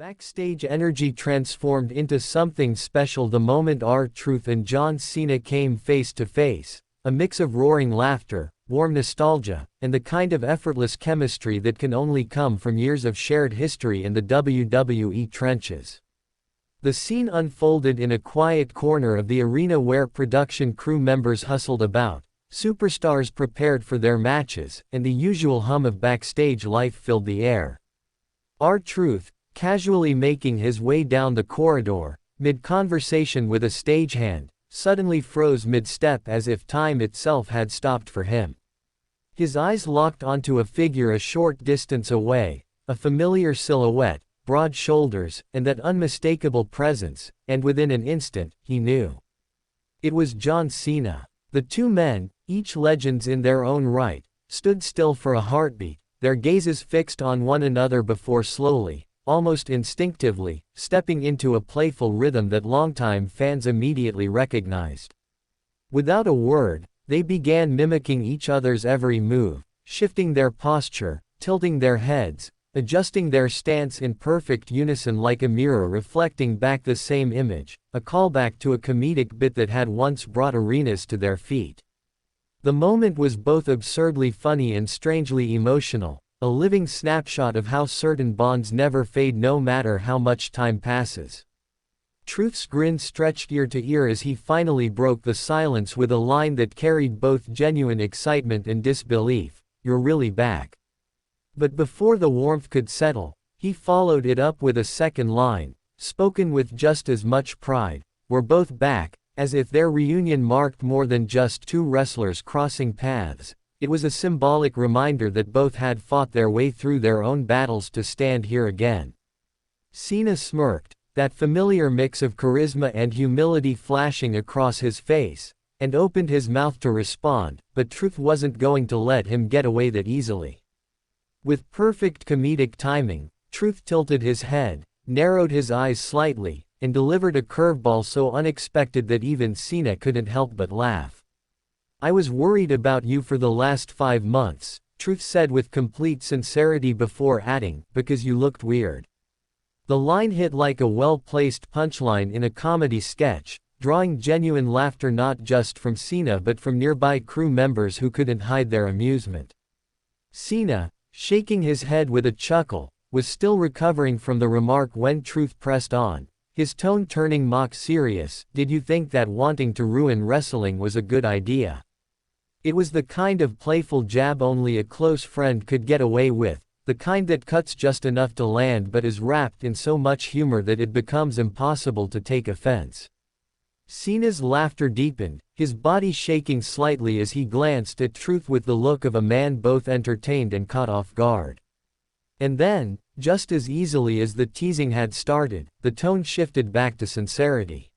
Backstage energy transformed into something special the moment R-Truth and John Cena came face to face, a mix of roaring laughter, warm nostalgia, and the kind of effortless chemistry that can only come from years of shared history in the WWE trenches. The scene unfolded in a quiet corner of the arena where production crew members hustled about, superstars prepared for their matches, and the usual hum of backstage life filled the air. R-Truth, casually making his way down the corridor, mid-conversation with a stagehand, suddenly froze mid-step as if time itself had stopped for him. His eyes locked onto a figure a short distance away, a familiar silhouette, broad shoulders, and that unmistakable presence, and within an instant, he knew. It was John Cena. The two men, each legends in their own right, stood still for a heartbeat, their gazes fixed on one another before slowly, almost instinctively, stepping into a playful rhythm that longtime fans immediately recognized. Without a word, they began mimicking each other's every move, shifting their posture, tilting their heads, adjusting their stance in perfect unison like a mirror reflecting back the same image, a callback to a comedic bit that had once brought arenas to their feet. The moment was both absurdly funny and strangely emotional, a living snapshot of how certain bonds never fade no matter how much time passes. Truth's grin stretched ear to ear as he finally broke the silence with a line that carried both genuine excitement and disbelief, "You're really back." But before the warmth could settle, he followed it up with a second line, spoken with just as much pride, "We're both back," as if their reunion marked more than just two wrestlers crossing paths. It was a symbolic reminder that both had fought their way through their own battles to stand here again. Cena smirked, that familiar mix of charisma and humility flashing across his face, and opened his mouth to respond, but Truth wasn't going to let him get away that easily. With perfect comedic timing, Truth tilted his head, narrowed his eyes slightly, and delivered a curveball so unexpected that even Cena couldn't help but laugh. "I was worried about you for the last 5 months, Truth said with complete sincerity before adding, because you looked weird." The line hit like a well-placed punchline in a comedy sketch, drawing genuine laughter not just from Cena but from nearby crew members who couldn't hide their amusement. Cena, shaking his head with a chuckle, was still recovering from the remark when Truth pressed on, his tone turning mock serious. "Did you think that wanting to ruin wrestling was a good idea?" It was the kind of playful jab only a close friend could get away with, the kind that cuts just enough to land but is wrapped in so much humor that it becomes impossible to take offense. Cena's laughter deepened, his body shaking slightly as he glanced at Truth with the look of a man both entertained and caught off guard. And then, just as easily as the teasing had started, the tone shifted back to sincerity.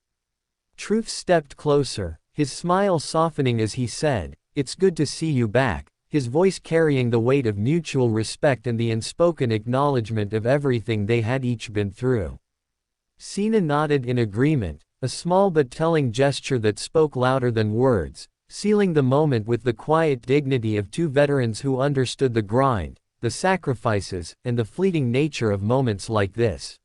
Truth stepped closer, his smile softening as he said, "It's good to see you back," his voice carrying the weight of mutual respect and the unspoken acknowledgement of everything they had each been through. Cena nodded in agreement, a small but telling gesture that spoke louder than words, sealing the moment with the quiet dignity of two veterans who understood the grind, the sacrifices, and the fleeting nature of moments like this.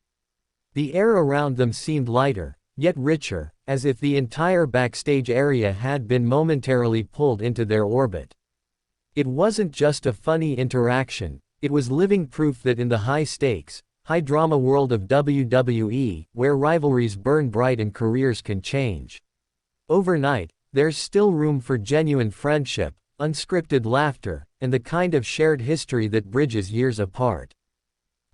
The air around them seemed lighter, yet richer, as if the entire backstage area had been momentarily pulled into their orbit. It wasn't just a funny interaction, it was living proof that in the high-stakes, high-drama world of WWE, where rivalries burn bright and careers can change overnight, there's still room for genuine friendship, unscripted laughter, and the kind of shared history that bridges years apart.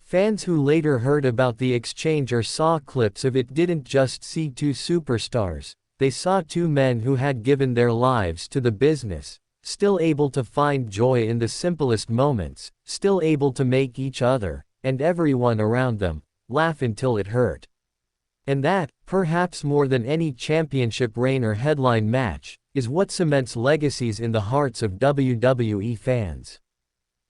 Fans who later heard about the exchange or saw clips of it didn't just see two superstars, they saw two men who had given their lives to the business, still able to find joy in the simplest moments, still able to make each other, and everyone around them, laugh until it hurt. And that, perhaps more than any championship reign or headline match, is what cements legacies in the hearts of WWE fans.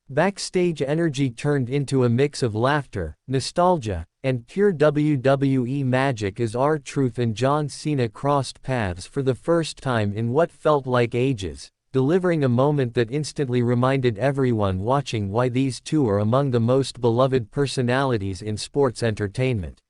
Backstage energy turned into a mix of laughter, nostalgia, and pure WWE magic as R-Truth and John Cena crossed paths for the first time in what felt like ages, delivering a moment that instantly reminded everyone watching why these two are among the most beloved personalities in sports entertainment.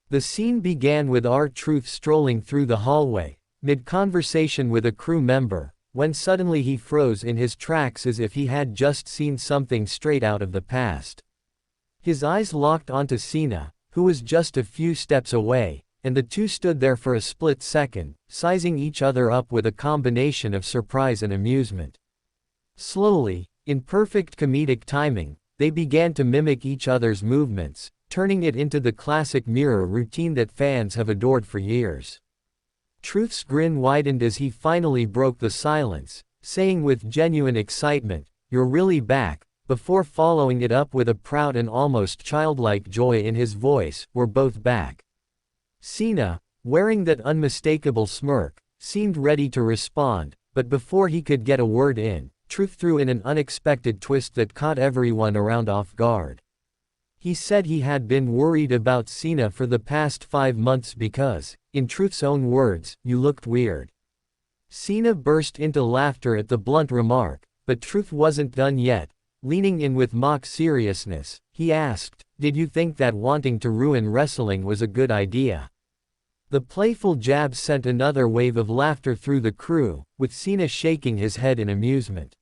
The scene began with R-Truth strolling through the hallway, mid-conversation with a crew member, when suddenly he froze in his tracks as if he had just seen something straight out of the past. His eyes locked onto Cena, who was just a few steps away, and the two stood there for a split second, sizing each other up with a combination of surprise and amusement. Slowly, in perfect comedic timing, they began to mimic each other's movements, turning it into the classic mirror routine that fans have adored for years. Truth's grin widened as he finally broke the silence, saying with genuine excitement, "You're really back," before following it up with a proud and almost childlike joy in his voice, "We're both back." Cena, wearing that unmistakable smirk, seemed ready to respond, but before he could get a word in, Truth threw in an unexpected twist that caught everyone around off guard. He said he had been worried about Cena for the past 5 months because, in Truth's own words, "You looked weird." Cena burst into laughter at the blunt remark, but Truth wasn't done yet. Leaning in with mock seriousness, he asked, "Did you think that wanting to ruin wrestling was a good idea?" The playful jab sent another wave of laughter through the crew, with Cena shaking his head in amusement.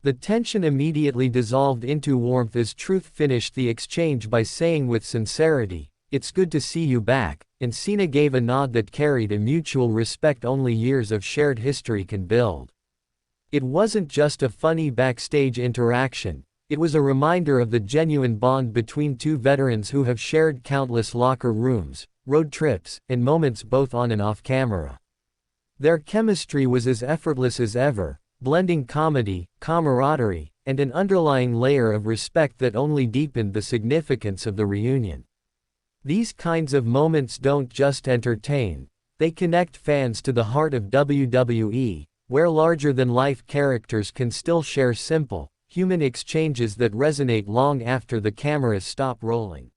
The tension immediately dissolved into warmth as Truth finished the exchange by saying with sincerity, "It's good to see you back," and Cena gave a nod that carried a mutual respect only years of shared history can build. It wasn't just a funny backstage interaction, it was a reminder of the genuine bond between two veterans who have shared countless locker rooms, road trips, and moments both on and off camera. Their chemistry was as effortless as ever, blending comedy, camaraderie, and an underlying layer of respect that only deepened the significance of the reunion. These kinds of moments don't just entertain, they connect fans to the heart of WWE, where larger-than-life characters can still share simple, human exchanges that resonate long after the cameras stop rolling.